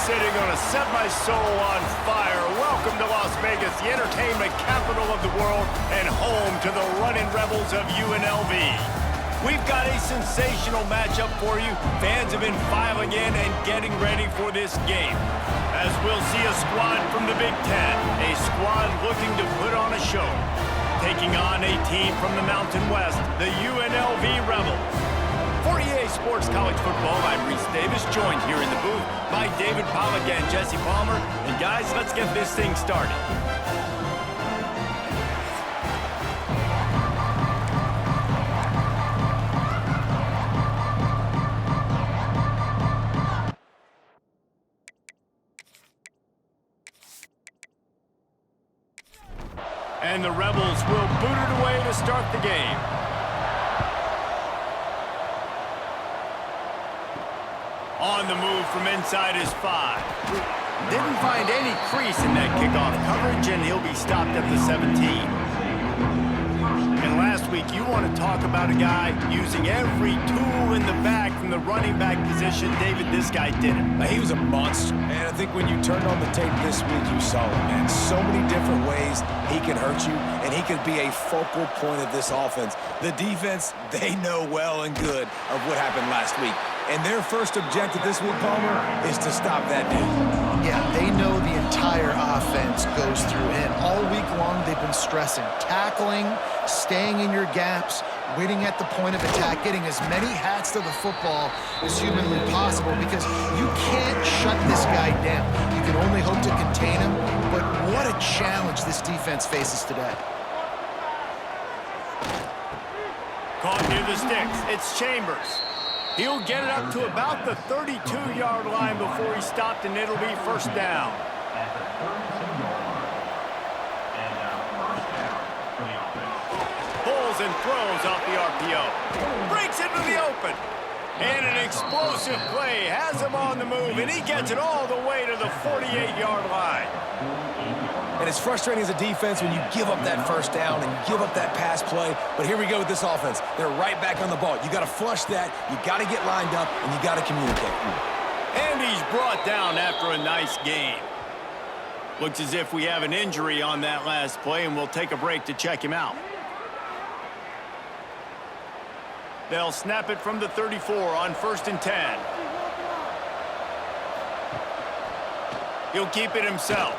Sitting gonna set my soul on fire. Welcome to Las Vegas, the entertainment capital of the world and home to the running rebels of UNLV. We've got a sensational matchup for you. Fans have been filing in and getting ready for this game. As we'll see a squad from the Big Ten, a squad looking to put on a show. Taking on a team from the Mountain West, the UNLV Rebels. For EA Sports College Football, I'm Reese Davis, joined here in the booth by David Pollack and Jesse Palmer. And guys, let's get this thing started. And the Rebels will boot it away to start the game. On the move from inside his 5. Didn't find any crease in that kickoff coverage, and he'll be stopped at the 17. And last week, you want to talk about a guy using every tool in the bag from the running back position. David, this guy did it. He was a monster, man. I think when you turned on the tape this week, you saw it, man. So many different ways he can hurt you, and he could be a focal point of this offense. The defense, they know well and good of what happened last week. And their first objective this week, Palmer, is to stop that dude. Yeah, they know the entire offense goes through him. All week long, they've been stressing tackling, staying in your gaps, waiting at the point of attack, getting as many hats to the football as humanly possible, because you can't shut this guy down. You can only hope to contain him, but what a challenge this defense faces today. Caught near the sticks. It's Chambers. He'll get it up to about the 32-yard line before he's stopped, and it'll be first down. Pulls and throws off the RPO. Breaks into the open. And an explosive play has him on the move, and he gets it all the way to the 48-yard line. And it's frustrating as a defense when you give up that first down and give up that pass play. But here we go with this offense. They're right back on the ball. You got to flush that. You got to get lined up, and you got to communicate. And he's brought down after a nice gain. Looks as if we have an injury on that last play, and we'll take a break to check him out. They'll snap it from the 34 on 1st and 10. He'll keep it himself.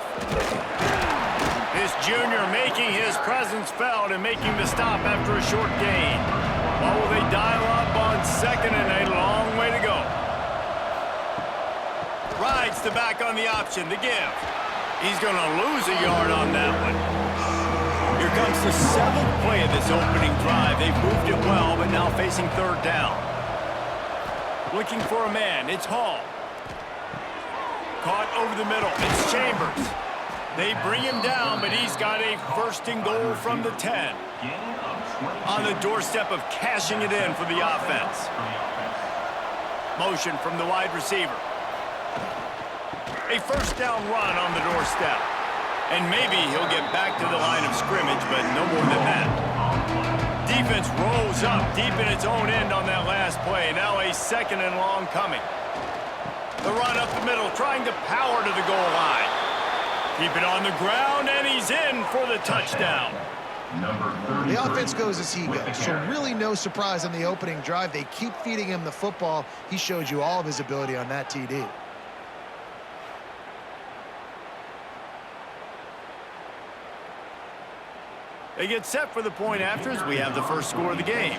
This junior making his presence felt and making the stop after a short gain. What will they dial up on 2nd and a long way to go? Rides the back on the option, the give. He's going to lose a yard on that one. Here comes the 7th play of this opening drive. They've moved it well, but now facing 3rd down. Looking for a man, it's Hall. Caught over the middle, it's Chambers. They bring him down, but he's got a 1st and goal from the 10. On the doorstep of cashing it in for the offense. Motion from the wide receiver. A 1st down run on the doorstep. And maybe he'll get back to the line of scrimmage, but no more than that. Defense rolls up deep in its own end on that last play. Now a 2nd and long coming. The run up the middle, trying to power to the goal line. Keep it on the ground, and he's in for the touchdown. The offense goes as he goes, so really no surprise on the opening drive. They keep feeding him the football. He showed you all of his ability on that TD. They get set for the point after as we have the first score of the game.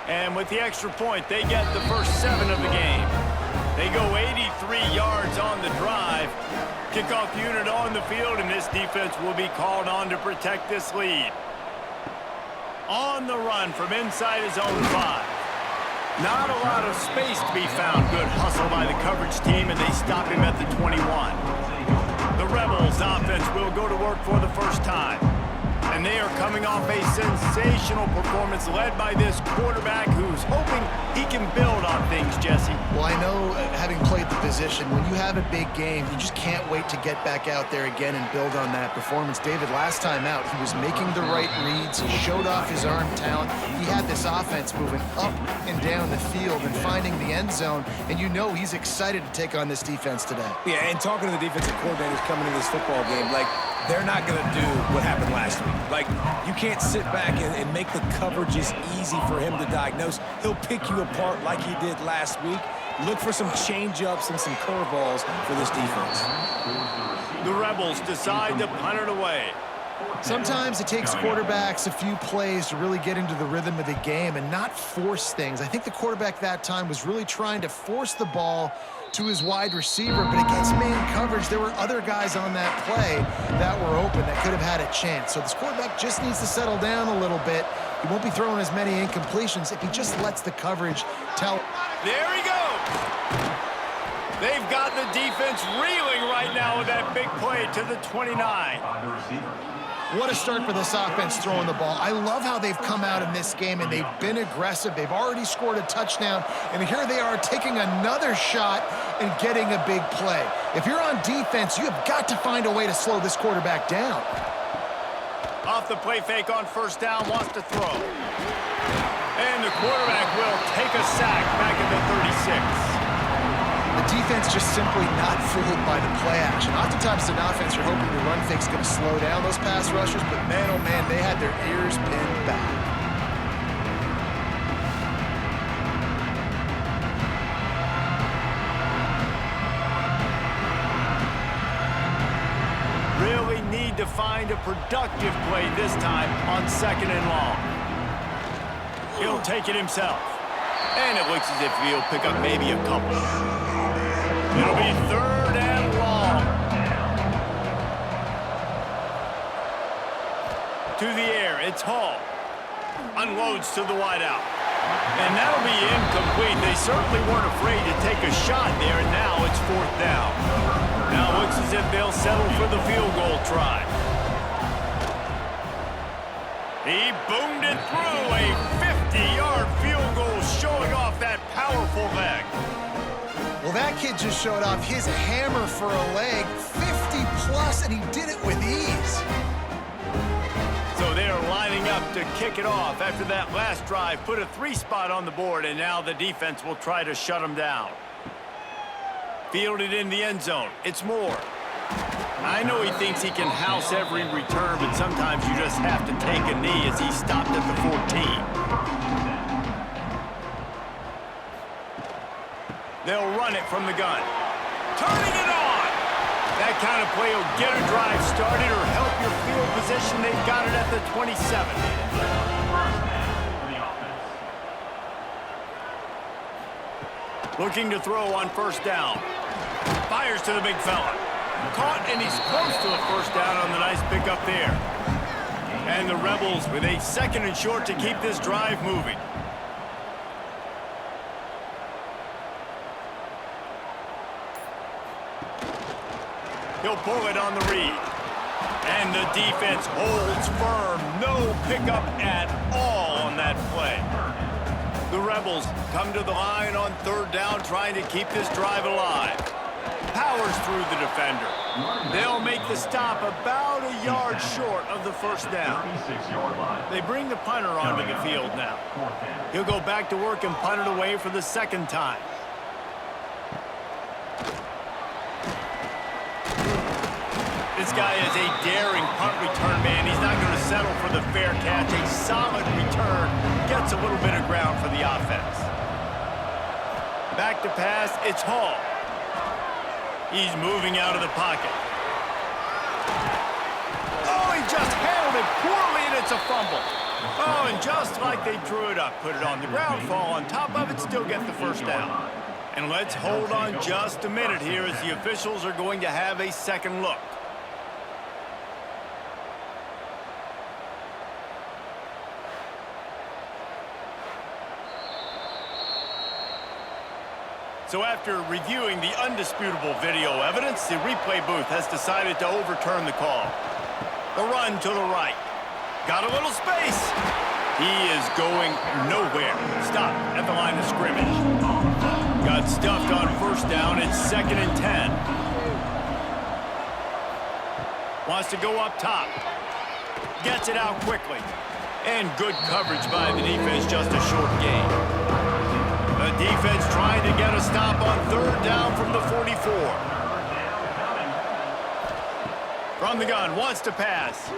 And with the extra point, they get the first 7 of the game. They go 83 yards on the drive. Kickoff unit on the field, and this defense will be called on to protect this lead. On the run from inside his own 5. Not a lot of space to be found. Good hustle by the coverage team, and they stop him at the 21. The Rebels offense will go to work for the first time. And they are coming off a sensational performance led by this quarterback who's hoping he can build on things, Jesse. Well, I know, having played the position, when you have a big game, you just can't wait to get back out there again and build on that performance. David, last time out, he was making the right reads. He showed off his arm talent. He had this offense moving up and down the field and finding the end zone. And you know he's excited to take on this defense today. Yeah, and talking to the defensive coordinators coming into this football game, like, they're not going to do what happened last week. Like, you can't sit back and make the coverages easy for him to diagnose. He'll pick you apart like he did last week. Look for some change-ups and some curveballs for this defense. The Rebels decide to punt it away. Sometimes it takes quarterbacks a few plays to really get into the rhythm of the game and not force things. I think the quarterback that time was really trying to force the ball to his wide receiver, but against man coverage, there were other guys on that play that were open that could have had a chance. So this quarterback just needs to settle down a little bit. He won't be throwing as many incompletions if he just lets the coverage tell. There he goes. They've got the defense reeling right now with that big play to the 29. What a start for this offense throwing the ball. I love how they've come out in this game, and they've been aggressive. They've already scored a touchdown, and here they are taking another shot and getting a big play. If you're on defense, you have got to find a way to slow this quarterback down. Off the play fake on first down, wants to throw. And the quarterback will take a sack back at the 36. The defense just simply not fooled by the play action. Oftentimes as an offense, you're hoping the run fake's going to slow down those pass rushers, but man, oh man, they had their ears pinned back. Really need to find a productive play this time on 2nd and long. He'll take it himself. And it looks as if he'll pick up maybe a couple. It'll be 3rd and long. To the air, it's Hall. Unloads to the wideout. And that'll be incomplete. They certainly weren't afraid to take a shot there, and now it's 4th down. Now it looks as if they'll settle for the field goal try. He boomed it through, a 50-yard field goal showing off that powerful leg. Well, that kid just showed off his hammer for a leg, 50-plus, and he did it with ease. So they're lining up to kick it off after that last drive. Put a 3-spot on the board, and now the defense will try to shut them down. Fielded in the end zone. It's Moore. I know he thinks he can house every return, but sometimes you just have to take a knee as he stopped at the 14. They'll run it from the gun. Turning it on! That kind of play will get a drive started or help your field position. They've got it at the 27. Looking to throw on first down. Fires to the big fella. Caught, and he's close to a first down on the nice pickup there. And the Rebels with a 2nd and short to keep this drive moving. He'll pull it on the read. And the defense holds firm. No pickup at all on that play. The Rebels come to the line on 3rd down, trying to keep this drive alive. Powers through the defender. They'll make the stop about a yard short of the first down. They bring the punter onto the field now. He'll go back to work and punt it away for the 2nd time. This guy is a daring punt return man. He's not going to settle for the fair catch. A solid return gets a little bit of ground for the offense. Back to pass, it's Hall. He's moving out of the pocket. just handled it poorly, and it's a fumble. Oh, and just like they drew it up, put it on the ground, fall on top of it, still get the first down. And let's hold on just a minute here as the officials are going to have a second look. So after reviewing the undisputable video evidence, the replay booth has decided to overturn the call. The run to the right. Got a little space. He is going nowhere. Stop at the line of scrimmage. Got stuffed on first down. It's 2nd and 10. Wants to go up top. Gets it out quickly. And good coverage by the defense, just a short gain. The defense trying to get a stop on 3rd down from the 44. From the gun, wants to pass.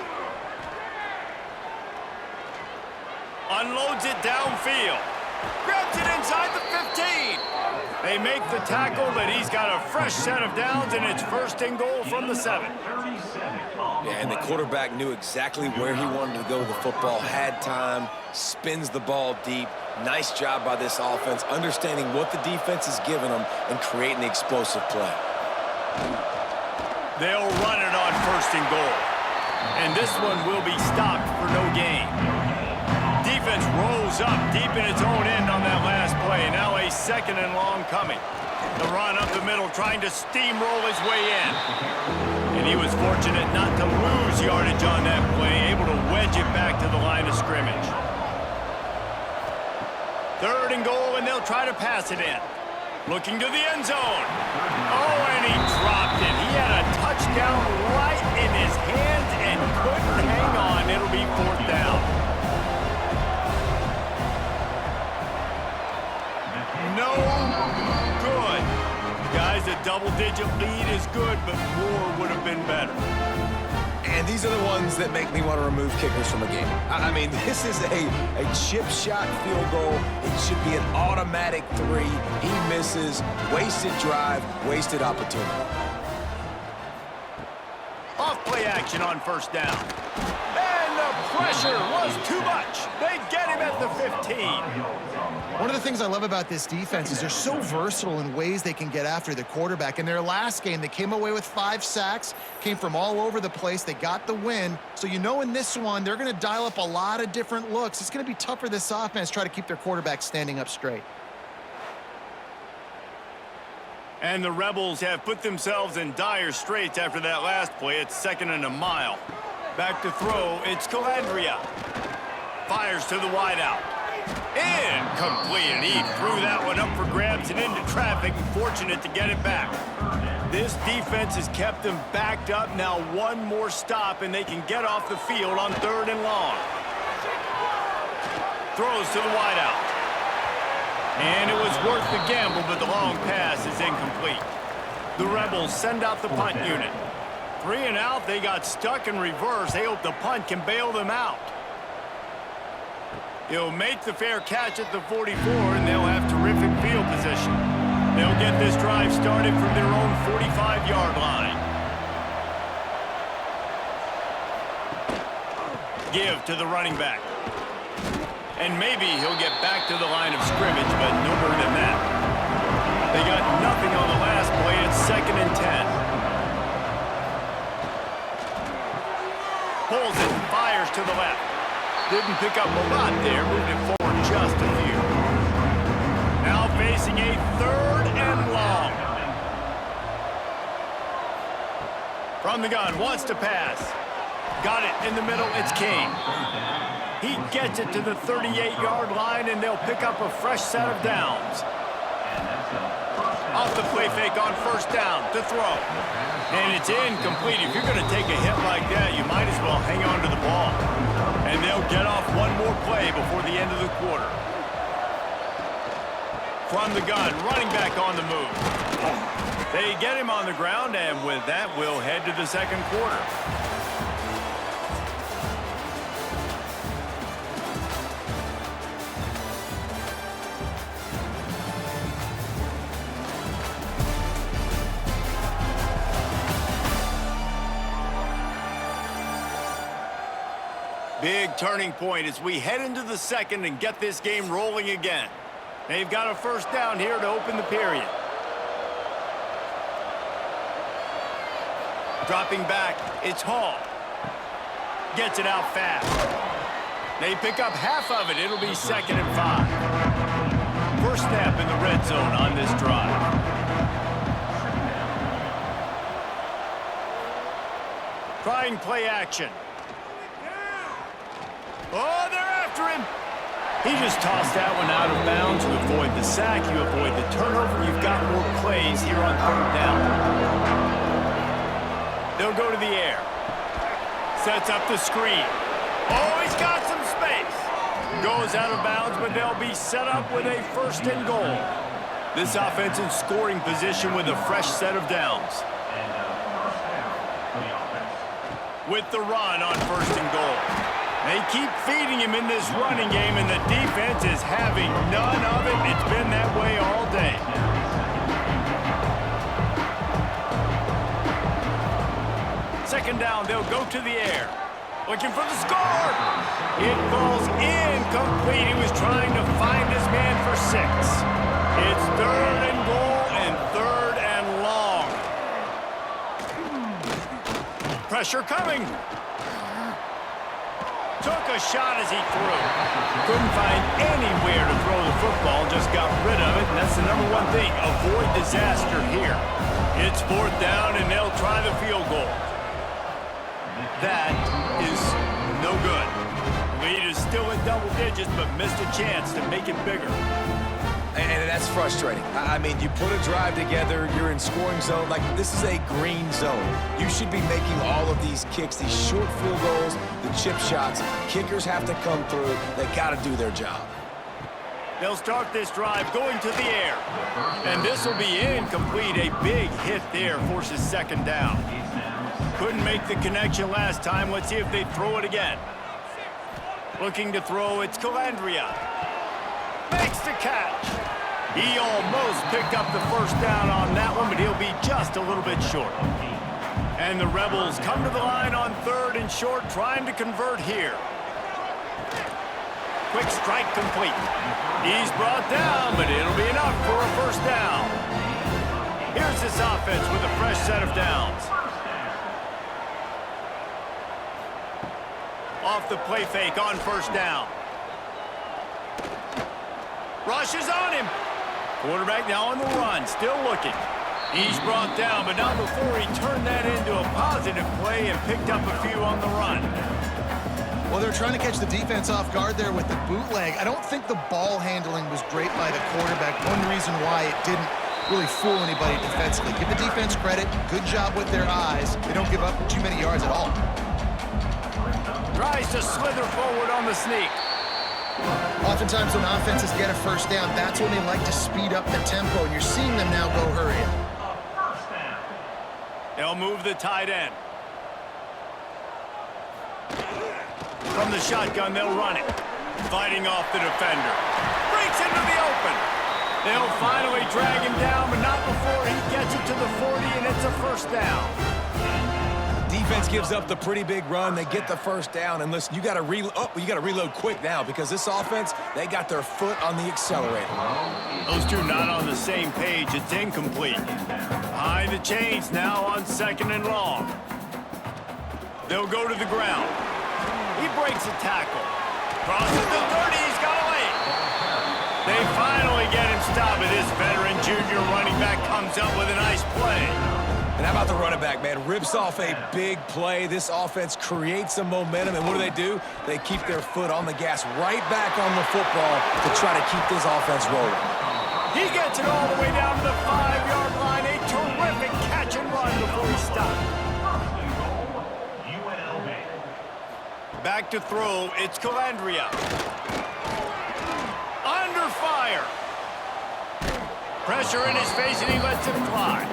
Unloads it downfield. Grabs it inside the 15. They make the tackle, but he's got a fresh set of downs, and it's 1st and goal from the 7. Yeah, and the quarterback knew exactly where he wanted to go with the football, had time, spins the ball deep. Nice job by this offense, understanding what the defense is giving them and creating the explosive play. They'll run it on 1st and goal. And this one will be stopped for no gain. Defense rolls up deep in its own end on that last play. Now a 2nd and long coming. The run up the middle, trying to steamroll his way in. And he was fortunate not to lose yardage on that play, able to wedge it back to the line of scrimmage. 3rd and goal, and they'll try to pass it in. Looking to the end zone. Oh, and he dropped it. He had a touchdown right in his hands and couldn't hang on. It'll be 4th down. No good. Guys, a double-digit lead is good, but more would have been better. And these are the ones that make me want to remove kickers from a game. I mean, this is a chip shot field goal. It should be an automatic 3. He misses. Wasted drive, wasted opportunity. Off play action on 1st down. And the pressure was too much. They get him at the 15. One of the things I love about this defense is they're so versatile in ways they can get after the quarterback. In their last game, they came away with 5 sacks, came from all over the place. They got the win. So you know in this one, they're going to dial up a lot of different looks. It's going to be tough for this offense to try to keep their quarterback standing up straight. And the Rebels have put themselves in dire straits after that last play. It's 2nd and a mile. Back to throw, it's Calandria. Fires to the wideout. Incomplete, and he threw that one up for grabs and into traffic, and fortunate to get it back. This defense has kept them backed up. Now one more stop, and they can get off the field on 3rd and long. Throws to the wideout. And it was worth the gamble, but the long pass is incomplete. The Rebels send out the punt unit. 3 and out, they got stuck in reverse. They hope the punt can bail them out. He'll make the fair catch at the 44, and they'll have terrific field position. They'll get this drive started from their own 45-yard line. Give to the running back. And maybe he'll get back to the line of scrimmage, but no more than that. They got nothing on the last play. It's 2nd and 10. Pulls it, fires to the left. Didn't pick up a lot there, moved it forward just a few. Now facing a 3rd and long. From the gun, wants to pass. Got it in the middle, it's King. He gets it to the 38-yard line, and they'll pick up a fresh set of downs. Off the play fake on 1st down to throw. And it's incomplete. If you're going to take a hit like that, you might as well hang on to the ball. And they'll get off one more play before the end of the quarter. From the gun, running back on the move. They get him on the ground, and with that, we'll head to the 2nd quarter. Big turning point as we head into the second and get this game rolling again. They've got a first down here to open the period. Dropping back, it's Hall. Gets it out fast. They pick up half of it. It'll be 2nd and 5. First snap in the red zone on this drive. Trying play action. Oh, they're after him. He just tossed that one out of bounds to avoid the sack. You avoid the turnover. You've got more plays here on 3rd down. They'll go to the air. Sets up the screen. Oh, he's got some space. Goes out of bounds, but they'll be set up with a 1st and goal. This offense in scoring position with a fresh set of downs. With the run on 1st and goal. They keep feeding him in this running game, and the defense is having none of it. It's been that way all day. Second down, they'll go to the air. Looking for the score. It falls incomplete. He was trying to find his man for 6. It's 3rd and goal and 3rd and long. Pressure coming. Took a shot as he threw. Couldn't find anywhere to throw the football, just got rid of it, and that's the number one thing. Avoid disaster here. It's 4th down, and they'll try the field goal. That is no good. Lead is still in double digits, but missed a chance to make it bigger. And that's frustrating. I mean, you put a drive together, you're in scoring zone. Like, this is a green zone. You should be making all of these kicks, these short field goals, the chip shots. Kickers have to come through. They got to do their job. They'll start this drive going to the air. And this will be incomplete. A big hit there forces 2nd down. Couldn't make the connection last time. Let's see if they throw it again. Looking to throw, it's Calandria. Makes the catch. He almost picked up the 1st down on that one, but he'll be just a little bit short. And the Rebels come to the line on 3rd and short, trying to convert here. Quick strike complete. He's brought down, but it'll be enough for a 1st down. Here's this offense with a fresh set of downs. Off the play fake on 1st down. Rushes on him. Quarterback now on the run, still looking. He's brought down, but not before he turned that into a positive play and picked up a few on the run. Well, they're trying to catch the defense off guard there with the bootleg. I don't think the ball handling was great by the quarterback. One reason why it didn't really fool anybody defensively. Give the defense credit. Good job with their eyes. They don't give up too many yards at all. Tries to slither forward on the sneak. Oftentimes when offenses get a 1st down, that's when they like to speed up the tempo, and you're seeing them now go hurry up. They'll move the tight end. From the shotgun, they'll run it. Fighting off the defender. Breaks into the open. They'll finally drag him down, but not before he gets it to the 40, and it's a 1st down. Defense gives up the pretty big run. They get the 1st down, and listen, you got to reload quick now because this offense, they got their foot on the accelerator. Those two not on the same page. It's incomplete. Behind the chains now on 2nd and long. They'll go to the ground. He breaks a tackle. Crosses the 30. He's got away. They finally get him stopped, and this veteran junior running back comes up with a nice play. And how about the running back, man? Rips off a big play. This offense creates some momentum, and what do? They keep their foot on the gas right back on the football to try to keep this offense rolling. He gets it all the way down to the 5-yard line. A terrific catch and run before he stopped. Back to throw. It's Calandria. Under fire. Pressure in his face, and he lets it fly.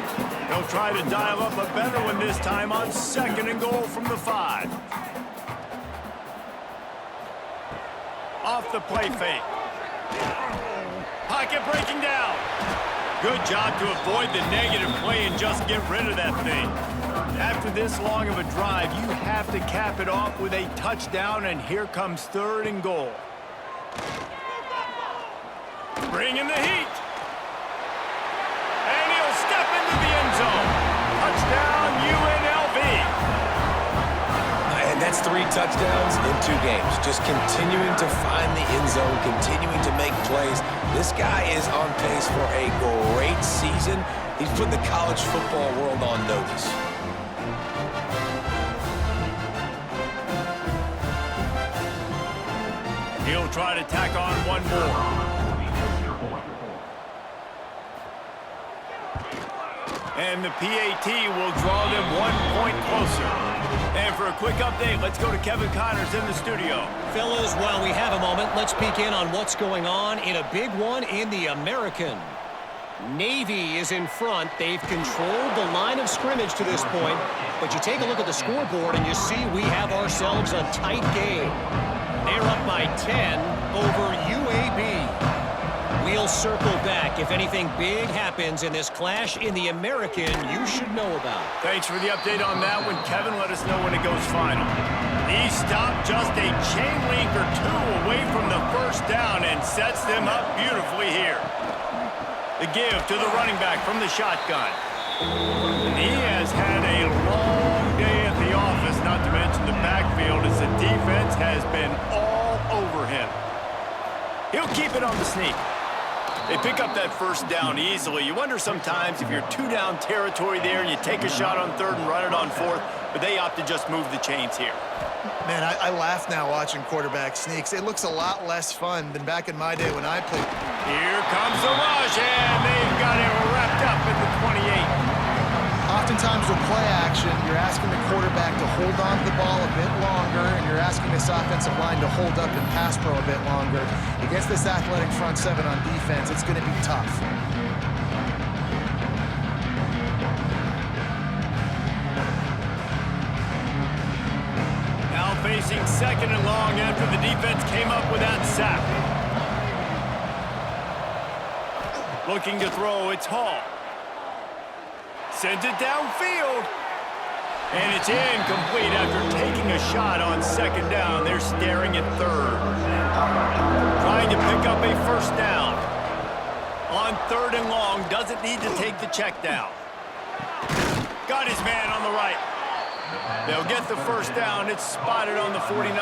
They'll try to dial up a better one this time on 2nd and goal from the 5. Off the play fake. Pocket breaking down. Good job to avoid the negative play and just get rid of that thing. After this long of a drive, you have to cap it off with a touchdown, and here comes 3rd and goal. Bring in the heat. And he'll step into the end zone. Touchdown, UNLV. And that's 3 touchdowns in 2 games. Just continuing to find the end zone, continuing to make plays. This guy is on pace for a great season. He's put the college football world on notice. He'll try to tack on one more. And the PAT will draw them 1 point closer. And for a quick update, let's go to Kevin Connors in the studio. Fellas, while we have a moment, let's peek in on what's going on in a big one in the American. Navy is in front. They've controlled the line of scrimmage to this point. But you take a look at the scoreboard and you see we have ourselves a tight game. They're up by 10 over UAB. We'll circle back. If anything big happens in this clash in the American, you should know about. Thanks for the update on that one, Kevin. Let us know when it goes final. He stopped just a chain link or 2 away from the first down and sets them up beautifully here. The give to the running back from the shotgun. He has had a long day at the office, not to mention the backfield, as the defense has been all over him. He'll keep it on the sneak. They pick up that first down easily. You wonder sometimes if you're 2-down territory there and you take a shot on 3rd and run it on 4th, but they opt to just move the chains here. Man, I laugh now watching quarterback sneaks. It looks a lot less fun than back in my day when I played. Here comes the rush, and they've got him wrapped up at the 28. Oftentimes with play action, you're asking the quarterback to hold on to the ball a bit longer, and you're asking this offensive line to hold up and pass pro a bit longer. Against this athletic front 7 on defense, it's going to be tough. Now facing 2nd and long after the defense came up with that sack. Looking to throw, it's Hall. Sends it downfield. And it's incomplete after taking a shot on 2nd down. They're staring at 3rd. Trying to pick up a first down. On 3rd and long, doesn't need to take the check down. Got his man on the right. They'll get the first down. It's spotted on the 49.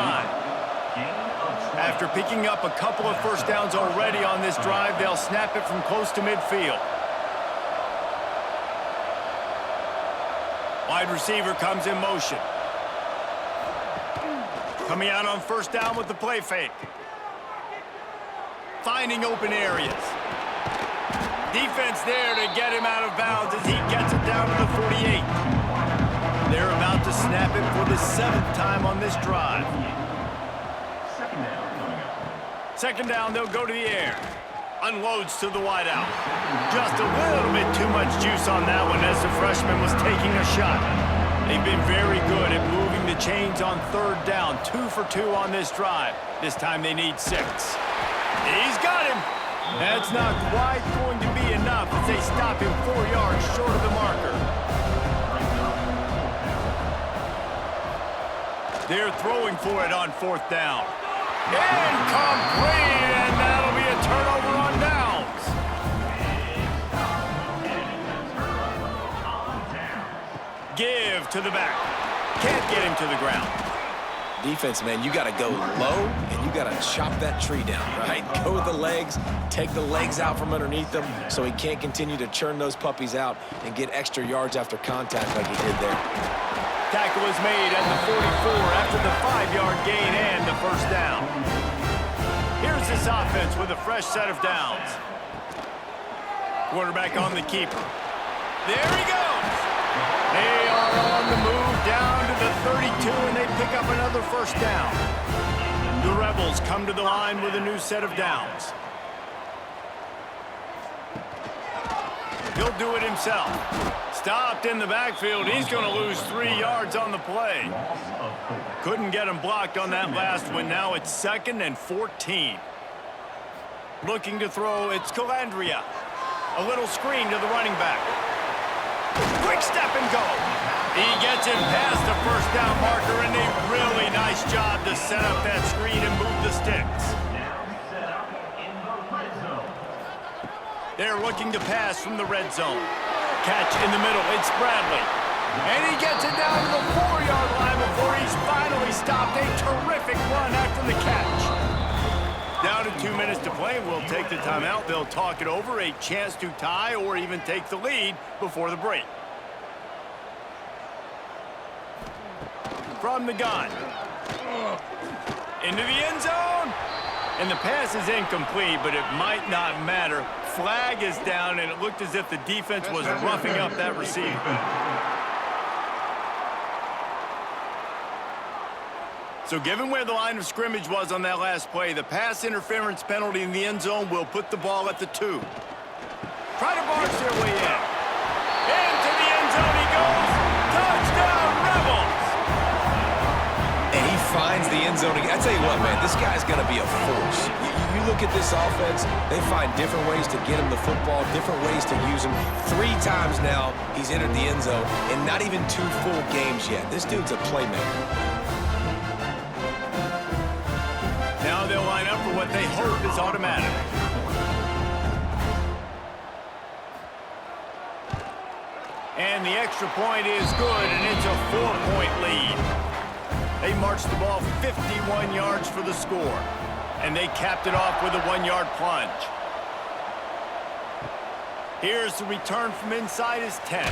After picking up a couple of first downs already on this drive, they'll snap it from close to midfield. Wide receiver comes in motion. Coming out on first down with the play fake. Finding open areas. Defense there to get him out of bounds as he gets it down to the 48. They're about to snap it for the 7th time on this drive. 2nd down, they'll go to the air. Unloads to the wideout. Just a little bit too much juice on that one as the freshman was taking a shot. They've been very good at moving the chains on 3rd down. 2 for 2 on this drive. This time they need 6. He's got him. That's not quite going to be enough as they stop him 4 yards short of the marker. They're throwing for it on 4th down. Incomplete, and that'll be a turnover on downs. Give to the back. Can't get him to the ground. Defense, man, you got to go low, and you got to chop that tree down, right? Go with the legs, take the legs out from underneath them so he can't continue to churn those puppies out and get extra yards after contact like he did there. Tackle is made at the 44 after the 5-yard gain and the first down. Here's this offense with a fresh set of downs. Quarterback on the keeper. There he goes. They are on the move down to the 32, and they pick up another first down. The Rebels come to the line with a new set of downs. He'll do it himself. Stopped in the backfield. He's going to lose 3 yards on the play. Couldn't get him blocked on that last one. Now it's 2nd and 14. Looking to throw, it's Calandria. A little screen to the running back. Quick step and go. He gets it past the first down marker, and a really nice job to set up that screen and move the sticks. They're looking to pass from the red zone. Catch in the middle. It's Bradley. And he gets it down to the 4-yard line before he's finally stopped. A terrific run after the catch. Down to 2 minutes to play. We'll take the timeout. They'll talk it over. A chance to tie or even take the lead before the break. From the gun. Into the end zone. And the pass is incomplete, but it might not matter. Flag is down, and it looked as if the defense was roughing up that receiver. So given where the line of scrimmage was on that last play, the pass interference penalty in the end zone will put the ball at the 2. Try to barge their way in. Into the end zone he goes. Touchdown, Rebels! And he finds the end zone. I tell you what, man, this guy's going to be a force. You look at this offense, they find different ways to get him the football, different ways to use him. 3 times now he's entered the end zone, and not even 2 full games yet. This dude's a playmaker. Now they'll line up for what they hope is automatic. And the extra point is good, and it's a 4-point lead. They marched the ball 51 yards for the score. And they capped it off with a 1-yard plunge. Here's the return from inside his 10.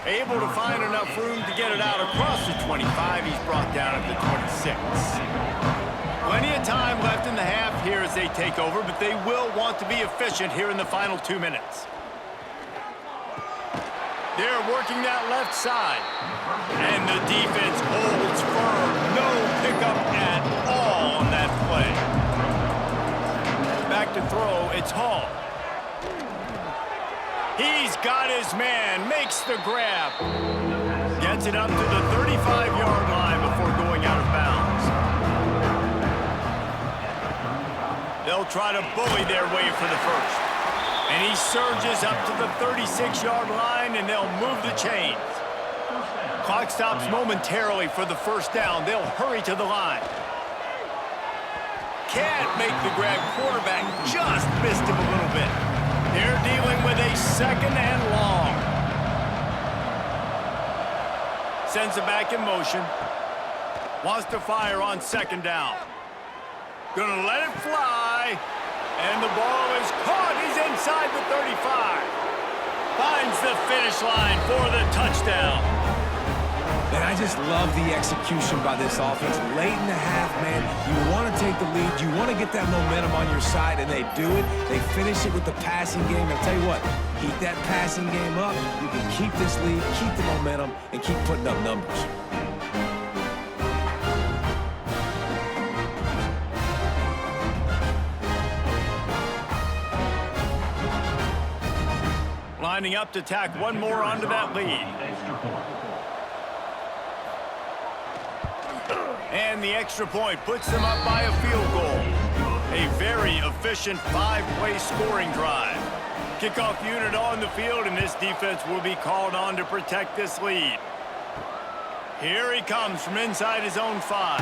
Able to find enough room to get it out across the 25. He's brought down at the 26. Plenty of time left in the half here as they take over, but they will want to be efficient here in the final 2 minutes. They're working that left side. And the defense holds firm. No pickup at all on that play. Back to throw, it's Hall. He's got his man, makes the grab. Gets it up to the 35-yard line before going out of bounds. They'll try to bully their way for the first. And he surges up to the 36-yard line, and they'll move the chains. Clock stops momentarily for the first down. They'll hurry to the line. Can't make the grab. Quarterback just missed him a little bit. They're dealing with a 2nd and long. Sends it back in motion. Wants to fire on 2nd down. Gonna let it fly. And the ball is caught. He's inside the 35. Finds the finish line for the touchdown. And I just love the execution by this offense. Late in the half, man, you want to take the lead. You want to get that momentum on your side, and they do it. They finish it with the passing game. I'll tell you what, keep that passing game up. You can keep this lead, keep the momentum, and keep putting up numbers. Lining up to tack one more onto that lead. And the extra point puts them up by a field goal. A very efficient 5-play scoring drive. Kickoff unit on the field, and this defense will be called on to protect this lead. Here he comes from inside his own 5.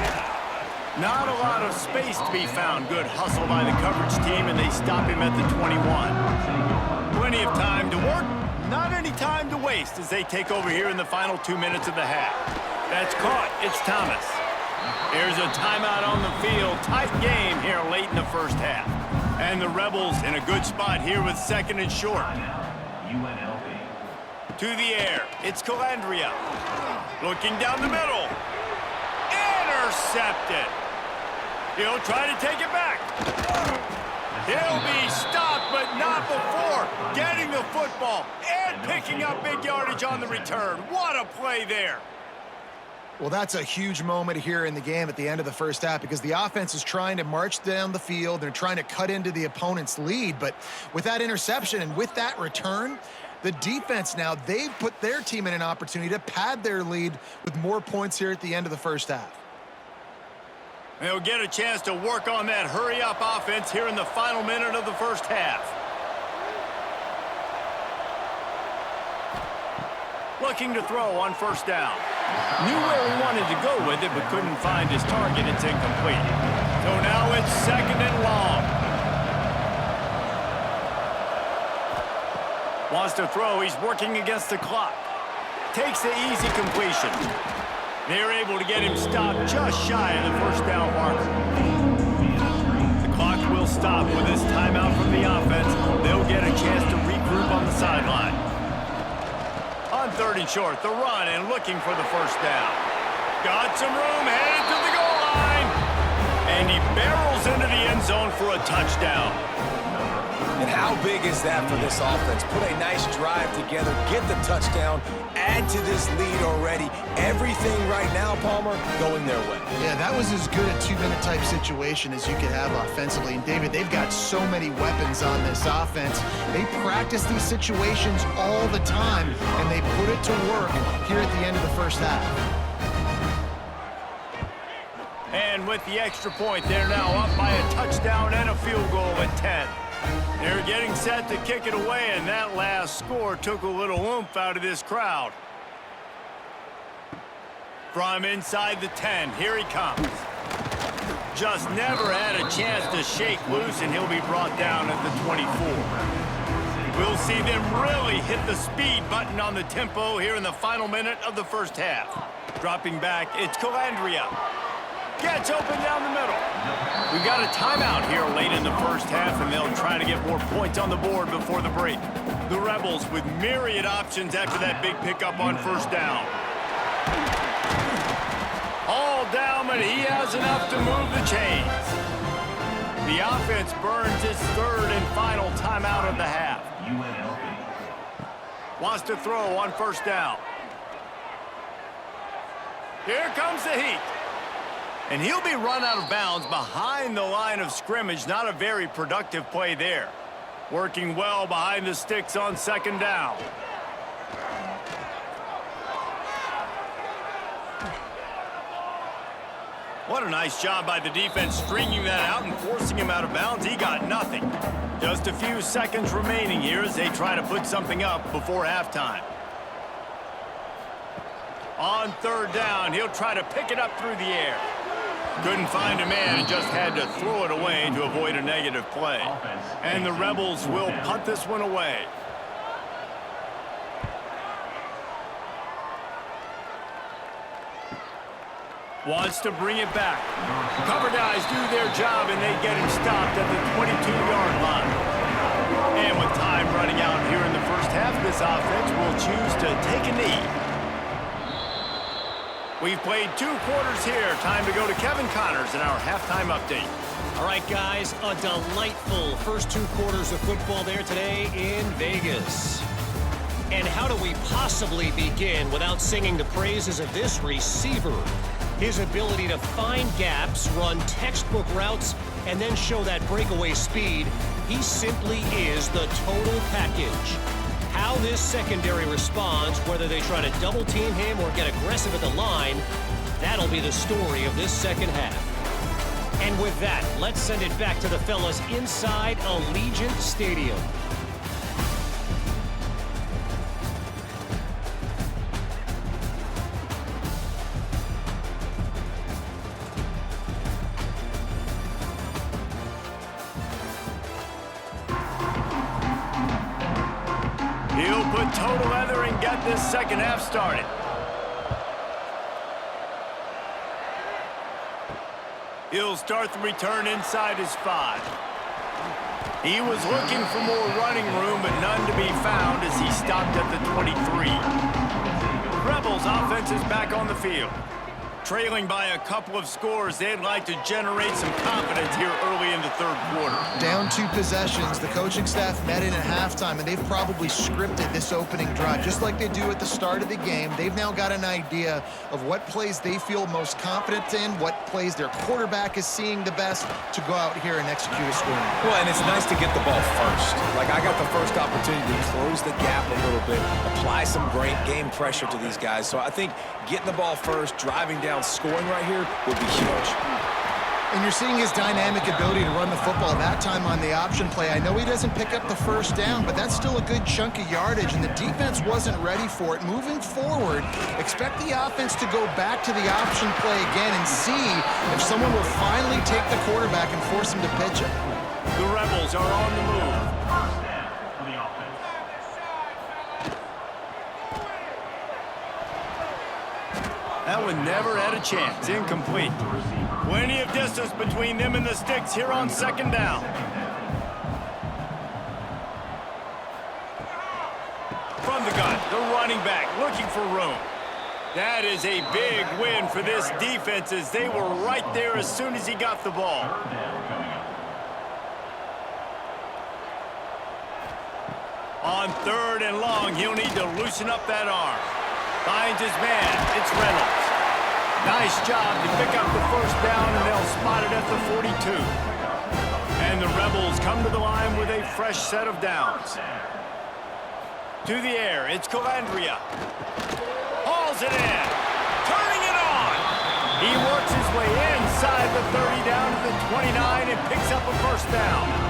Not a lot of space to be found. Good hustle by the coverage team, and they stop him at the 21. Plenty of time to work, not any time to waste as they take over here in the final 2 minutes of the half. That's caught. It's Thomas. Here's a timeout on the field. Tight game here late in the first half. And the Rebels in a good spot here with 2nd and short. To the air. It's Calandria. Looking down the middle. Intercepted. He'll try to take it back. He'll be stopped, but not before getting the football and picking up big yardage on the return. What a play there. Well, that's a huge moment here in the game at the end of the first half because the offense is trying to march down the field. They're trying to cut into the opponent's lead. But with that interception and with that return, the defense now, they've put their team in an opportunity to pad their lead with more points here at the end of the first half. They'll get a chance to work on that hurry-up offense here in the final minute of the first half. looking to throw on first down. Knew where he wanted to go with it, but couldn't find his target. It's incomplete. So now it's second and long. Wants to throw. He's working against the clock. Takes the easy completion. They're able to get him stopped just shy of the first down marker. The clock will stop with this timeout from the offense. They'll get a chance to regroup on the sideline. On 3rd and short, the run and looking for the first down. Got some room, headed to the goal line. And he barrels into the end zone for a touchdown. And how big is that for this offense? Put a nice drive together, get the touchdown, add to this lead already. Everything right now, Palmer, going their way. Yeah, that was as good a 2-minute type situation as you could have offensively. And David, they've got so many weapons on this offense. They practice these situations all the time, and they put it to work here at the end of the first half. And with the extra point, they're now up by a touchdown and a field goal at 10. They're getting set to kick it away, and that last score took a little oomph out of this crowd. From inside the 10, here he comes. Just never had a chance to shake loose, and he'll be brought down at the 24. We'll see them really hit the speed button on the tempo here in the final minute of the first half. Dropping back, it's Calandria. Gets open down the middle. We've got a timeout here late in the first half, and they'll try to get more points on the board before the break. The Rebels with myriad options after that big pickup on first down. All down, but he has enough to move the chains. The offense burns its 3rd and final timeout of the half. Wants to throw on first down. Here comes the heat. And he'll be run out of bounds behind the line of scrimmage. Not a very productive play there. Working well behind the sticks on 2nd down. What a nice job by the defense stringing that out and forcing him out of bounds. He got nothing. Just a few seconds remaining here as they try to put something up before halftime. On 3rd down, he'll try to pick it up through the air. Couldn't find a man and just had to throw it away to avoid a negative play. And the Rebels will punt this one away. Wants to bring it back. Cover guys do their job, and they get him stopped at the 22-yard line. And with time running out here in the first half, this offense will choose to take a knee. We've played 2 quarters here. Time to go to Kevin Connors in our halftime update. All right, guys, a delightful first 2 quarters of football there today in Vegas. And how do we possibly begin without singing the praises of this receiver? His ability to find gaps, run textbook routes, and then show that breakaway speed. He simply is the total package. How this secondary responds, whether they try to double-team him or get aggressive at the line, that'll be the story of this second half. And with that, let's send it back to the fellas inside Allegiant Stadium. He'll put total leather and get this second half started. He'll start the return inside his 5. He was looking for more running room, but none to be found as he stopped at the 23. Rebels offense is back on the field. Trailing by a couple of scores, they'd like to generate some confidence here early in the 3rd quarter. Down 2 possessions. The coaching staff met in at halftime, and they've probably scripted this opening drive, just like they do at the start of the game. They've now got an idea of what plays they feel most confident in, what plays their quarterback is seeing the best to go out here and execute a scoring. Well, and it's nice to get the ball first. Like, I got the first opportunity to close the gap a little bit, apply some great game pressure to these guys. So I think getting the ball first, driving down, scoring right here would be huge. And you're seeing his dynamic ability to run the football, that time on the option play. I know he doesn't pick up the first down, but that's still a good chunk of yardage, and the defense wasn't ready for it. Moving forward, expect the offense to go back to the option play again and see if someone will finally take the quarterback and force him to pitch it. The Rebels are on the move. That one never had a chance. Incomplete. Plenty of distance between them and the sticks here on second down. From the gun, the running back looking for room. That is a big win for this defense as they were right there as soon as he got the ball. On third and long, he'll need to loosen up that arm. Finds his man. It's Reynolds. Nice job to pick up the first down, and they'll spot it at the 42. And the Rebels come to the line with a fresh set of downs. To the air, it's Calandria. Hauls it in. Turning it on. He works his way inside the 30 down to the 29 and picks up a first down.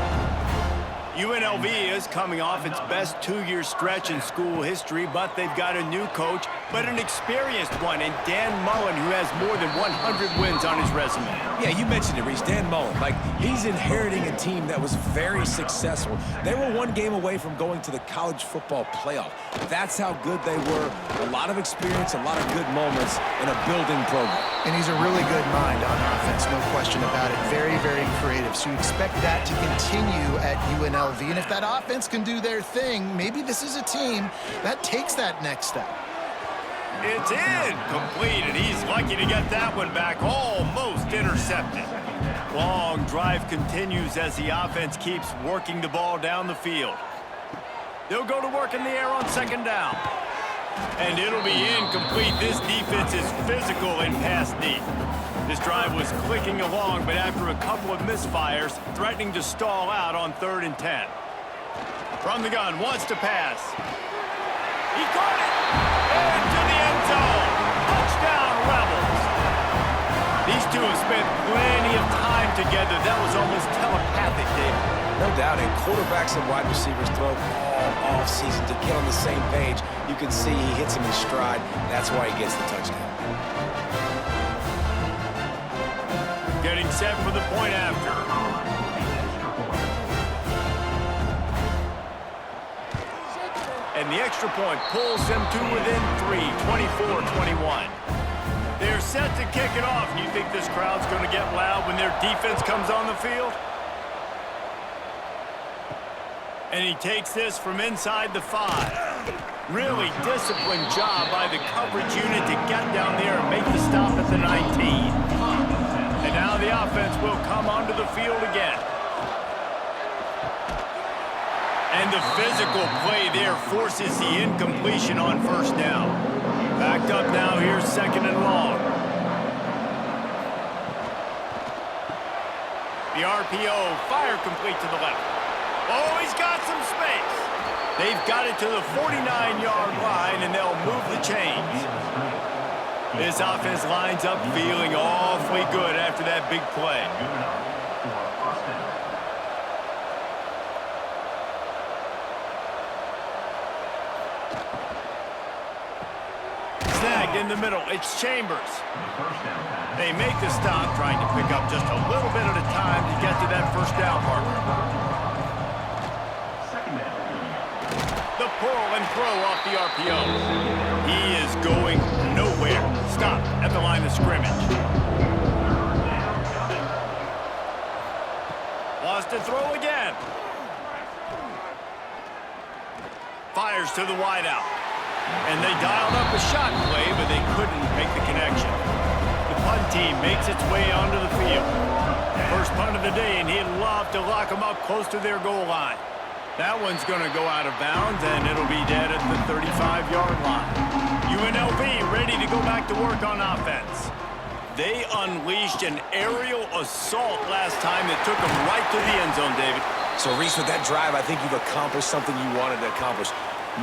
UNLV is coming off its best two-year stretch in school history, but they've got a new coach, but an experienced one in Dan Mullen, who has more than 100 wins on his resume. Yeah, you mentioned it, Reese. Dan Mullen. He's inheriting a team that was very successful. They were one game away from going to the college football playoff. That's how good they were. A lot of experience, a lot of good moments in a building program. And he's a really good mind on offense, no question about it. Very, very creative. So you expect that to continue at UNLV. And if that offense can do their thing, maybe this is a team that takes that next step. It's incomplete, and he's lucky to get that one back. Almost intercepted. Long drive continues as the offense keeps working the ball down the field. They'll go to work in the air on second down. And it'll be incomplete. This defense is physical and pass deep. This drive was clicking along, but after a couple of misfires, threatening to stall out on 3rd and 10. From the gun, wants to pass. He caught it! Into the end zone! Touchdown, Rebels! These two have spent plenty of time together. That was almost telepathic, David. No doubt, and quarterbacks and wide receivers throw all offseason to get on the same page. You can see he hits him in stride. That's why he gets the touchdown. Getting set for the point after. And the extra point pulls them to within 3, 24-21. They're set to kick it off. You think this crowd's going to get loud when their defense comes on the field? And he takes this from inside the 5. Really disciplined job by the coverage unit to get down there and make the stop at the 19. And now the offense will come onto the field again. And the physical play there forces the incompletion on first down. Backed up now, here's second and long. The RPO, fire complete to the left. Oh, he's got some space. They've got it to the 49-yard line, and they'll move the chains. This offense lines up feeling awfully good after that big play. Snagged in the middle. It's Chambers. They make the stop, trying to pick up just a little bit at a time to get to that first down marker. The pull and throw off the RPO. He is going nowhere. Stop at the line of scrimmage. Lost to throw again. Fires to the wideout. And they dialed up a shot play, but they couldn't make the connection. The punt team makes its way onto the field. First punt of the day, and he'd love to lock them up close to their goal line. That one's going to go out of bounds, and it'll be dead at the 35-yard line. UNLV ready to go back to work on offense. They unleashed an aerial assault last time that took them right to the end zone, David. So, Reese, with that drive, I think you've accomplished something you wanted to accomplish.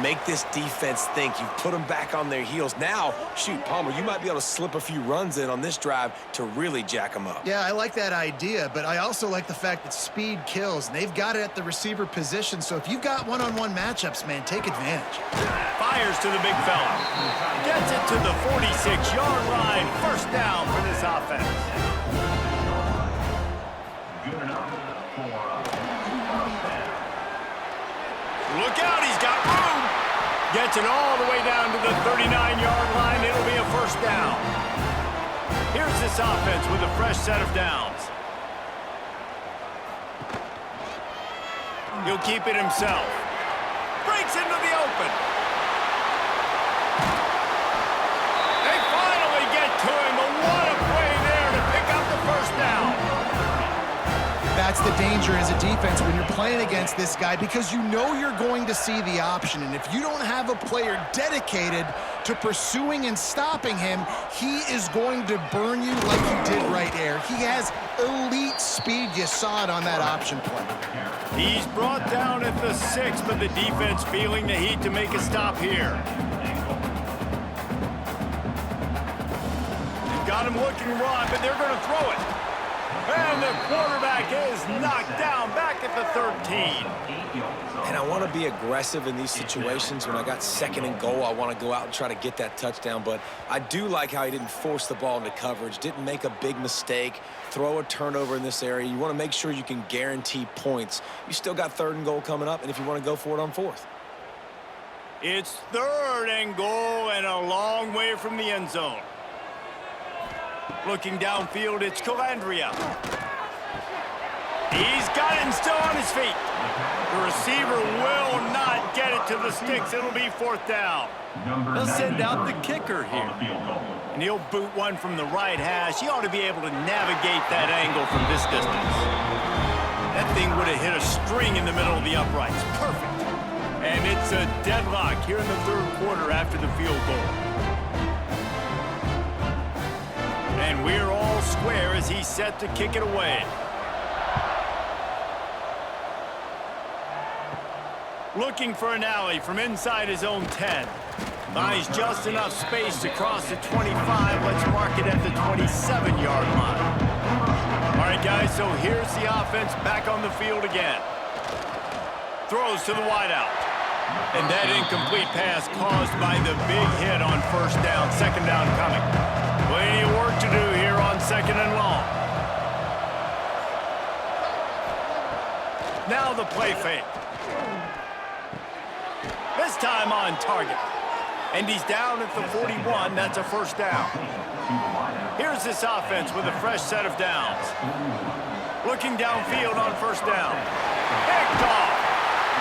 make this defense think. You've put them back on their heels. Now, shoot, Palmer, you might be able to slip a few runs in on this drive to really jack them up. Yeah, I like that idea, but I also like the fact that speed kills, and they've got it at the receiver position. So if you've got one-on-one matchups, man, take advantage. Fires to the big fella. Gets it to the 46-yard line. First down for this offense. Look out, he's got room. Gets it all the way down to the 39-yard line. It'll be a first down. Here's this offense with a fresh set of downs. He'll keep it himself. Breaks into the open. They finally get to him. But what a play there to pick up the first down. That's the danger as a defense when you're playing against this guy, because you know you're going to see the option. And if you don't have a player dedicated to pursuing and stopping him, he is going to burn you like he did right there. He has elite speed. You saw it on that option play. He's brought down at the 6, but the defense feeling the heat to make a stop here. They've got him looking raw, but they're going to throw it. And the quarterback is knocked down back at the 13. And I want to be aggressive in these situations. When I got second and goal, I want to go out and try to get that touchdown. But I do like how he didn't force the ball into coverage, didn't make a big mistake, throw a turnover in this area. You want to make sure you can guarantee points. You still got third and goal coming up, and if you want to go for it on fourth. It's third and goal and a long way from the end zone. Looking downfield, it's Calandria. He's got it and still on his feet. The receiver will not get it to the sticks. It'll be fourth down. They'll send out the kicker here. And he'll boot one from the right hash. He ought to be able to navigate that angle from this distance. That thing would have hit a string in the middle of the uprights. Perfect. And it's a deadlock here in the third quarter after the field goal. And we're all square as he's set to kick it away. Looking for an alley from inside his own 10. Finds just enough space to cross the 25. Let's mark it at the 27-yard line. All right, guys, so here's the offense back on the field again. Throws to the wideout. And that incomplete pass caused by the big hit on first down. Second down coming. Plenty of work to do here on second and long. Now the play fake. This time on target. And he's down at the 41. That's a first down. Here's this offense with a fresh set of downs. Looking downfield on first down. Picked off.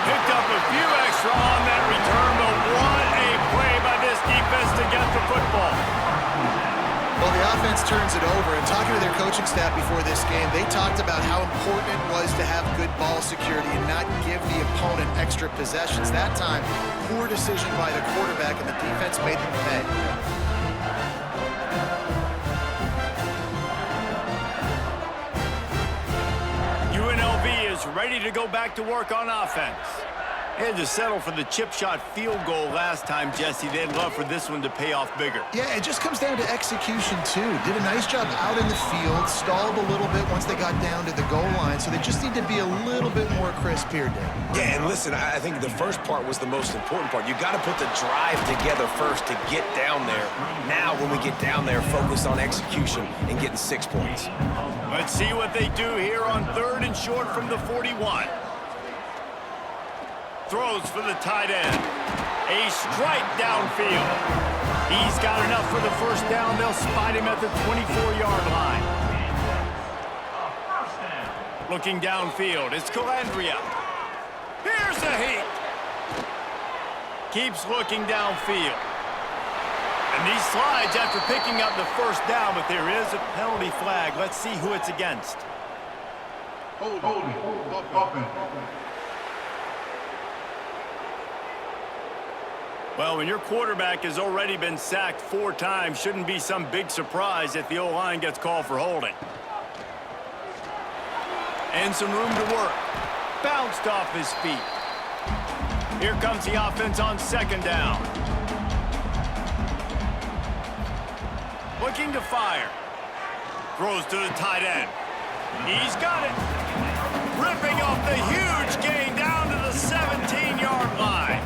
Picked up a few extra on that return, but what a play by this defense to get the football. Well, the offense turns it over, and talking to their coaching staff before this game, they talked about how important it was to have good ball security and not give the opponent extra possessions. That time, poor decision by the quarterback, and the defense made them pay. UNLV is ready to go back to work on offense. They had to settle for the chip shot field goal last time, Jesse. They'd love for this one to pay off bigger. Yeah, it just comes down to execution, too. Did a nice job out in the field, stalled a little bit once they got down to the goal line, so they just need to be a little bit more crisp here, Dave. Yeah, and listen, I think the first part was the most important part. You got to put the drive together first to get down there. Now, when we get down there, focus on execution and getting 6 points. Let's see what they do here on third and short from the 41. Throws for the tight end. A strike downfield. He's got enough for the first down. They'll spot him at the 24-yard line. Looking downfield, it's Calandria. Here's a heat. Keeps looking downfield. And he slides after picking up the first down, but there is a penalty flag. Let's see who it's against. Holding. Well, when your quarterback has already been sacked 4 times, shouldn't be some big surprise if the O-line gets called for holding. And some room to work. Bounced off his feet. Here comes the offense on second down. Looking to fire. Throws to the tight end. He's got it. Ripping off the huge gain down to the 17-yard line.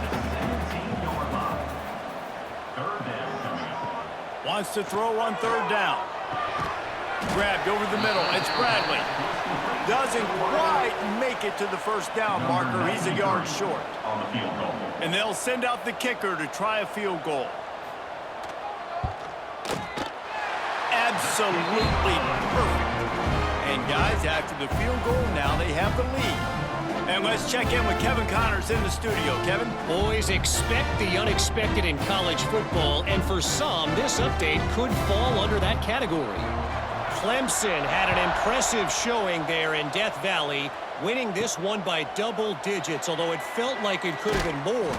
Wants to throw on third down. Grabbed over the middle. It's Bradley. Doesn't quite make it to the first down marker. He's a yard short. And they'll send out the kicker to try a field goal. Absolutely perfect. And guys, after the field goal, now they have the lead. And let's check in with Kevin Connors in the studio. Kevin? Boys, expect the unexpected in college football, and for some, this update could fall under that category. Clemson had an impressive showing there in Death Valley, winning this one by double digits, although it felt like it could have been more.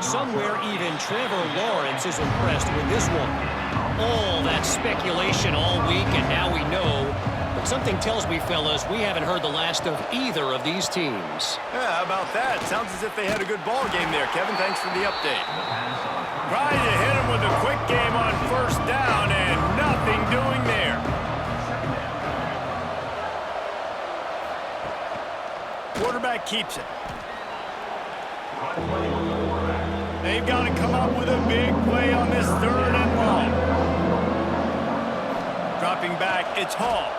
Somewhere even Trevor Lawrence is impressed with this one. All that speculation all week, and now we know. But something tells me, fellas, we haven't heard the last of either of these teams. Yeah, how about that? Sounds as if they had a good ball game there, Kevin. Thanks for the update. Trying to hit him with a quick game on first down, and nothing doing there. Quarterback keeps it. They've got to come up with a big play on this third and long. Dropping back, it's Hall.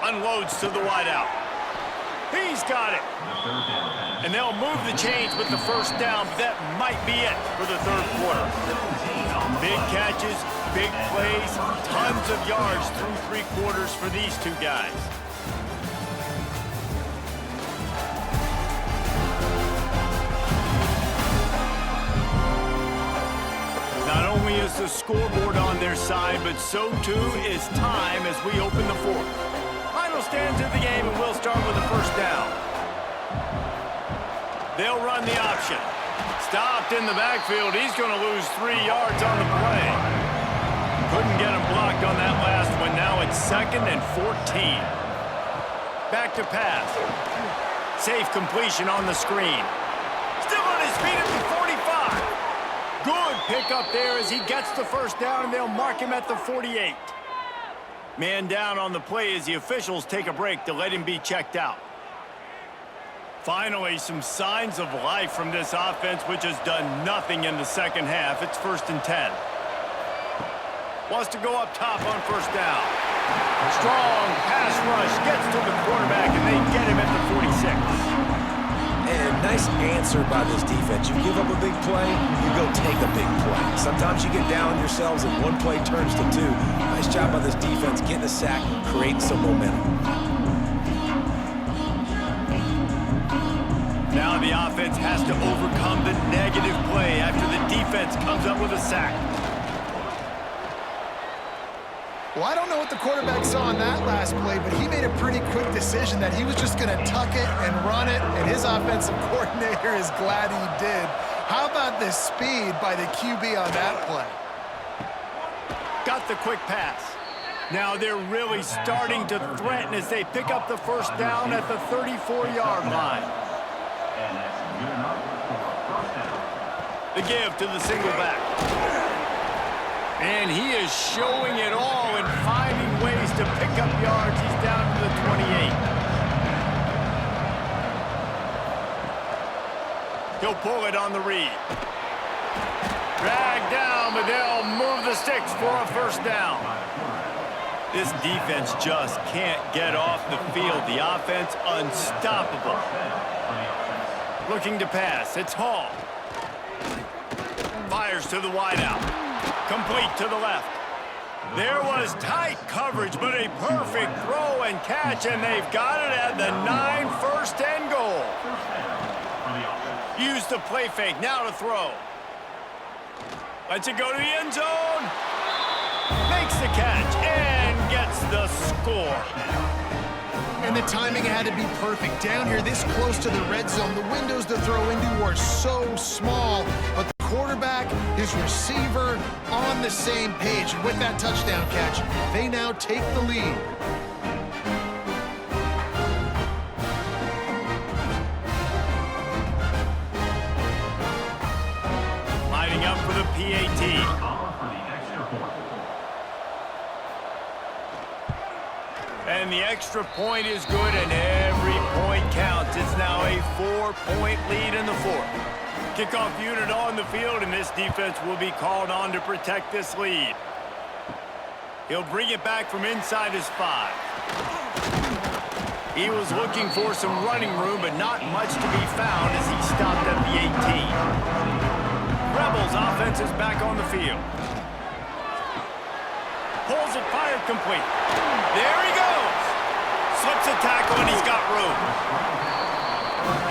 Unloads to the wideout. He's got it. And they'll move the chains with the first down. That might be it for the third quarter. Big catches, big plays, tons of yards through three quarters for these two guys. Not only is the scoreboard on their side, but so too is time as we open the fourth. Final stands of the game, and we'll start with the first down. They'll run the option. Stopped in the backfield. He's going to lose 3 yards on the play. Couldn't get him blocked on that last one. Now it's 2nd and 14. Back to pass. Safe completion on the screen. Still on his feet at the 45. Good pickup there as he gets the first down, and they'll mark him at the 48. Man down on the play as the officials take a break to let him be checked out. Finally, some signs of life from this offense, which has done nothing in the second half. It's 1st and 10. Wants to go up top on first down. Strong pass rush gets to the quarterback, and they get him at the 46. And nice answer by this defense. You give up a big play, you go take a big play. Sometimes you get down on yourselves and one play turns to two. Nice job by this defense getting a sack, creating some momentum. Now the offense has to overcome the negative play after the defense comes up with a sack. Well, I don't know what the quarterback saw on that last play, but he made a pretty quick decision that he was just going to tuck it and run it, and his offensive coordinator is glad he did. How about the speed by the QB on that play? Got the quick pass. Now they're really starting to threaten as they pick up the first down at the 34-yard line. The give to the single back. And he is showing it all and finding ways to pick up yards. He's down to the 28. He'll pull it on the read. Dragged down, but they'll move the sticks for a first down. This defense just can't get off the field. The offense unstoppable. Looking to pass. It's Hall. Fires to the wideout. Complete to the left. There was tight coverage, but a perfect throw and catch, and they've got it at the 9, 1st and goal. Use the play fake, now to throw. Lets it go to the end zone. Makes the catch and gets the score. And the timing had to be perfect. Down here, this close to the red zone, the windows to throw into are so small, but the quarterback, his receiver, on the same page. And with that touchdown catch, they now take the lead. And the extra point is good, and every point counts. It's now a 4-point lead in the fourth. Kickoff unit on the field, and this defense will be called on to protect this lead. He'll bring it back from inside his 5. He was looking for some running room, but not much to be found as he stopped at the 18. Rebels offense is back on the field. Pulls it, fired complete. There he goes. Slips a tackle, and he's got room.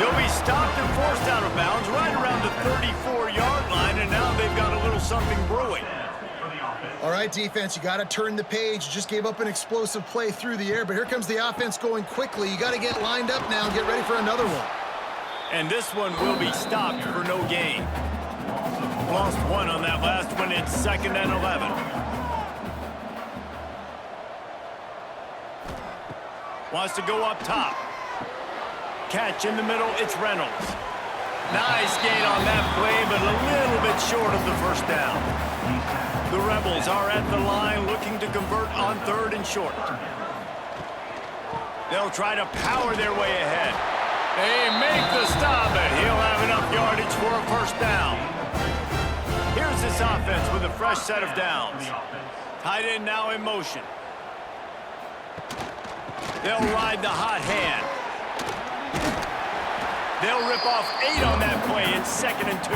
He'll be stopped and forced out of bounds right around the 34-yard line, and now they've got a little something brewing. All right, defense, you got to turn the page. You just gave up an explosive play through the air, but here comes the offense going quickly. You got to get lined up now and get ready for another one. And this one will be stopped for no gain. Lost one on that last one. It's 2nd and 11. Wants to go up top. Catch in the middle, it's Reynolds. Nice gain on that play, but a little bit short of the first down. The Rebels are at the line looking to convert on 3rd and short. They'll try to power their way ahead. They make the stop, but he'll have enough yardage for a first down. Here's this offense with a fresh set of downs. Tight end now in motion. They'll ride the hot hand. They'll rip off 8 on that play. It's 2nd and 2.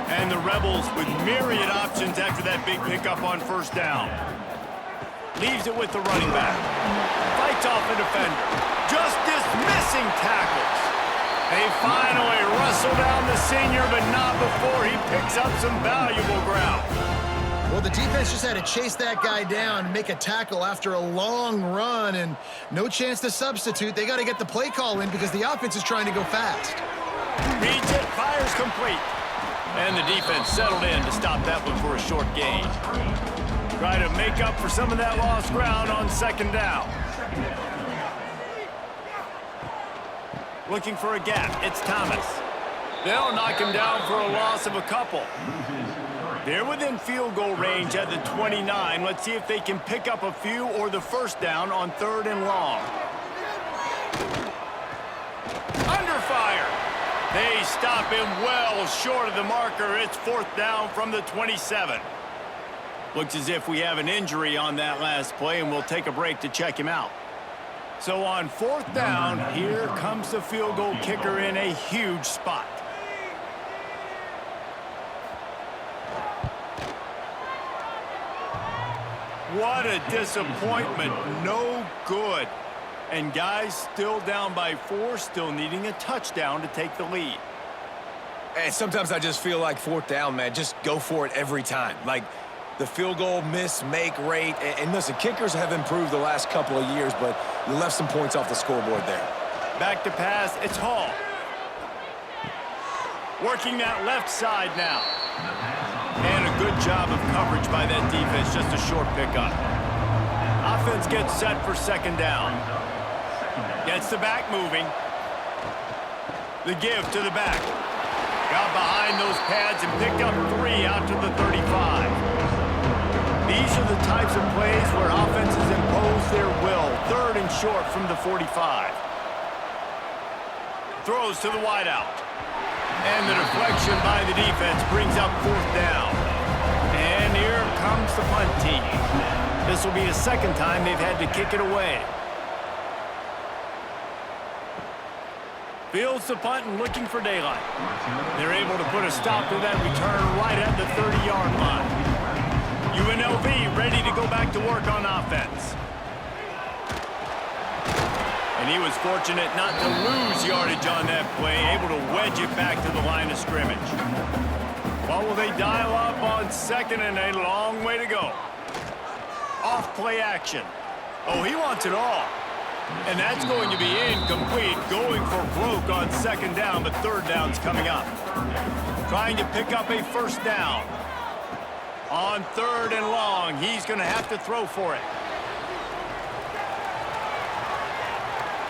And the Rebels with myriad options after that big pickup on first down. Leaves it with the running back. Fights off a defender. Just dismissing tackles. They finally wrestle down the senior, but not before he picks up some valuable ground. Well, the defense just had to chase that guy down and make a tackle after a long run, and no chance to substitute. They got to get the play call in because the offense is trying to go fast. Reads it, fires complete. And the defense settled in to stop that one for a short gain. Try to make up for some of that lost ground on 2nd down. Looking for a gap. It's Thomas. They'll knock him down for a loss of a couple. They're within field goal range at the 29. Let's see if they can pick up a few or the first down on 3rd and long. Under fire. They stop him well short of the marker. It's 4th down from the 27. Looks as if we have an injury on that last play, and we'll take a break to check him out. So on 4th down, here comes the field goal kicker in a huge spot. What a disappointment. No good. And guys still down by 4, still needing a touchdown to take the lead. And sometimes I just feel like 4th down, man, just go for it every time. Like the field goal miss-make rate. And listen, kickers have improved the last couple of years, but you left some points off the scoreboard there. Back to pass, it's Hall. Working that left side now. And a good job of coverage by that defense, just a short pickup. Offense gets set for 2nd down. Gets the back moving. The give to the back. Got behind those pads and picked up 3 out to the 35. These are the types of plays where offenses impose their will. 3rd and short from the 45. Throws to the wideout. And the deflection by the defense brings up 4th down. And here comes the punt team. This will be the 2nd time they've had to kick it away. Fields the punt and looking for daylight. They're able to put a stop to that return right at the 30-yard line. UNLV ready to go back to work on offense. And he was fortunate not to lose yardage on that play, able to wedge it back to the line of scrimmage. Well, will they dial up on 2nd and a long way to go? Off play action. Oh, he wants it all. And that's going to be incomplete, going for broke on 2nd down, but 3rd down's coming up. Trying to pick up a first down. On 3rd and long, he's going to have to throw for it.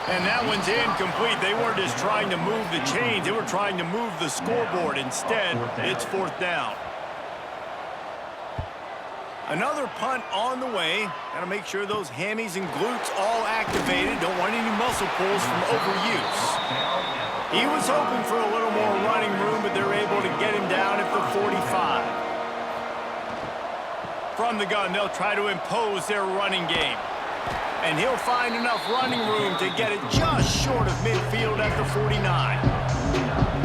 And that one's incomplete. They weren't just trying to move the chains. They were trying to move the scoreboard. Instead, it's 4th down. Another punt on the way. Got to make sure those hammies and glutes all activated. Don't want any muscle pulls from overuse. He was hoping for a little more running room, but they're able to get him down at the 45. From the gun, they'll try to impose their running game. And he'll find enough running room to get it just short of midfield at the 49.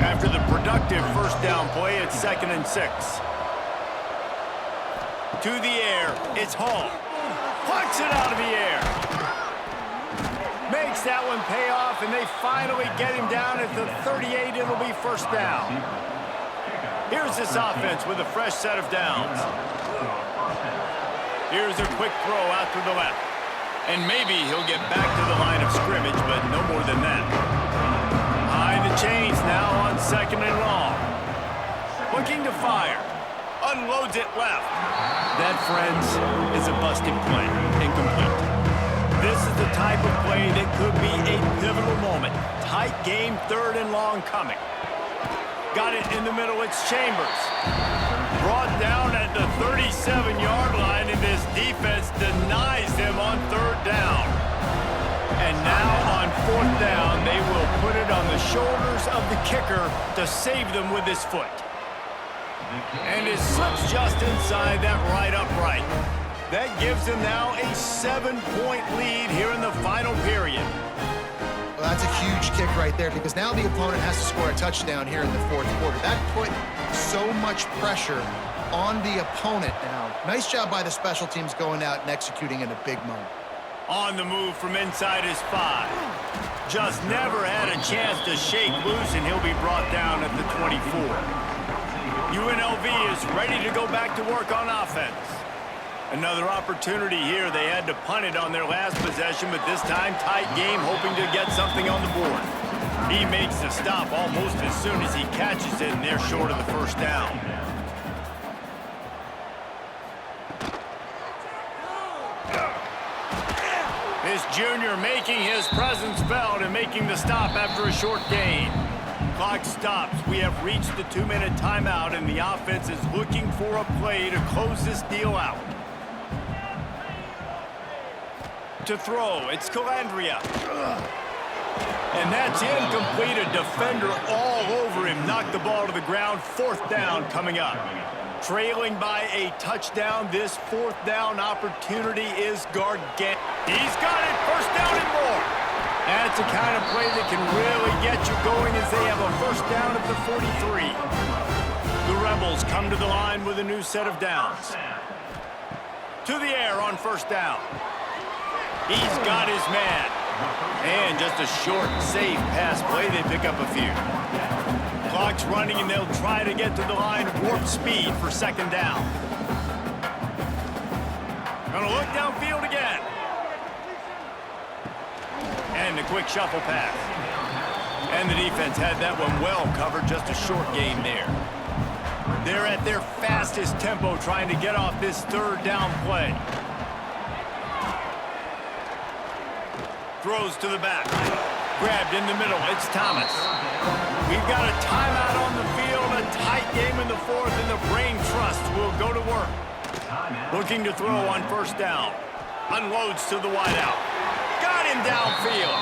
After the productive first down play, it's 2nd and 6. To the air, it's Hall. Plucks it out of the air. Makes that one pay off, and they finally get him down at the 38. It'll be first down. Here's this offense with a fresh set of downs. Here's a quick throw out to the left. And maybe he'll get back to the line of scrimmage, but no more than that. High the chains now on 2nd and long. Looking to fire. Unloads it left. That, friends, is a busted play. Incomplete. This is the type of play that could be a pivotal moment. Tight game, 3rd and long coming. Got it in the middle, it's Chambers. Brought down at the 37-yard line, and this defense denies them on 3rd down. And now on 4th down, they will put it on the shoulders of the kicker to save them with his foot. And it slips just inside that right upright. That gives them now a 7-point lead here in the final period. Well, that's a huge kick right there because now the opponent has to score a touchdown here in the 4th quarter. That put so much pressure on the opponent now. Nice job by the special teams going out and executing in a big moment. On the move from inside his 5. Just never had a chance to shake loose, and he'll be brought down at the 24. UNLV is ready to go back to work on offense. Another opportunity here. They had to punt it on their last possession, but this time tight game, hoping to get something on the board. He makes the stop almost as soon as he catches it, and they're short of the first down. This junior making his presence felt and making the stop after a short gain. Clock stops. We have reached the 2-minute timeout, and the offense is looking for a play to close this deal out. To throw, it's Calandria. And that's incomplete. A defender all over him. Knocked the ball to the ground. 4th down coming up. Trailing by a touchdown. This 4th down opportunity is gargantuan. He's got it. First down and more. That's the kind of play that can really get you going as they have a first down at the 43. The Rebels come to the line with a new set of downs. To the air on first down. He's got his man. And just a short, safe pass play. They pick up a few. Clock's running, and they'll try to get to the line at warp speed for 2nd down. Gonna look downfield again. And a quick shuffle pass. And the defense had that one well covered. Just a short gain there. They're at their fastest tempo trying to get off this 3rd down play. Throws to the back. Grabbed in the middle. It's Thomas. We've got a timeout on the field. A tight game in the 4th, and the brain trust will go to work. Looking to throw on first down. Unloads to the wideout. Got him downfield.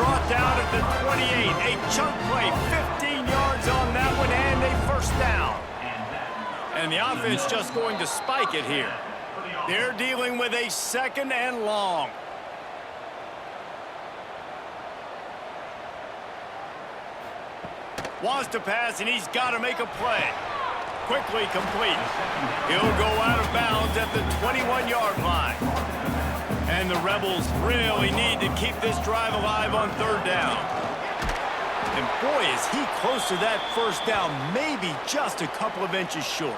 Brought down at the 28. A chunk play. 15 yards on that one, and a first down. And the offense just going to spike it here. They're dealing with a 2nd and long. Wants to pass, and he's got to make a play. Quickly complete. He'll go out of bounds at the 21-yard line. And the Rebels really need to keep this drive alive on 3rd down. And boy, is he close to that first down, maybe just a couple of inches short.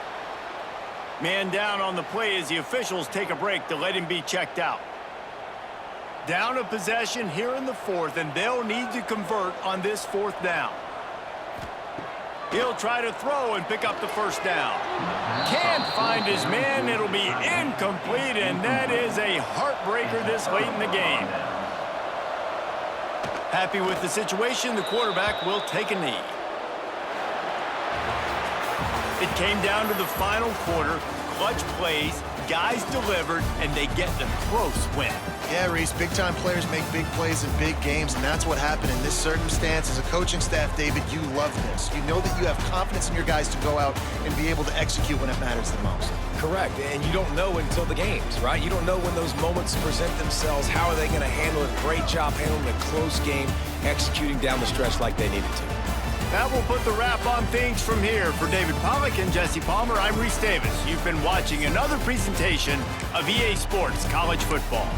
Man down on the play as the officials take a break to let him be checked out. Down a possession here in the 4th, and they'll need to convert on this 4th down. He'll try to throw and pick up the first down. Can't find his man. It'll be incomplete, and that is a heartbreaker this late in the game. Happy with the situation, the quarterback will take a knee. It came down to the final quarter. clutch plays, guys delivered, and they get the close win. Yeah, Reese, big-time players make big plays in big games, and that's what happened in this circumstance. As a coaching staff, David, you love this. You know that you have confidence in your guys to go out and be able to execute when it matters the most. Correct, and you don't know until the games, right? You don't know when those moments present themselves. How are they going to handle it? Great job handling a close game, executing down the stretch like they needed to. That will put the wrap on things from here. For David Pollack and Jesse Palmer, I'm Reese Davis. You've been watching another presentation of EA Sports College Football.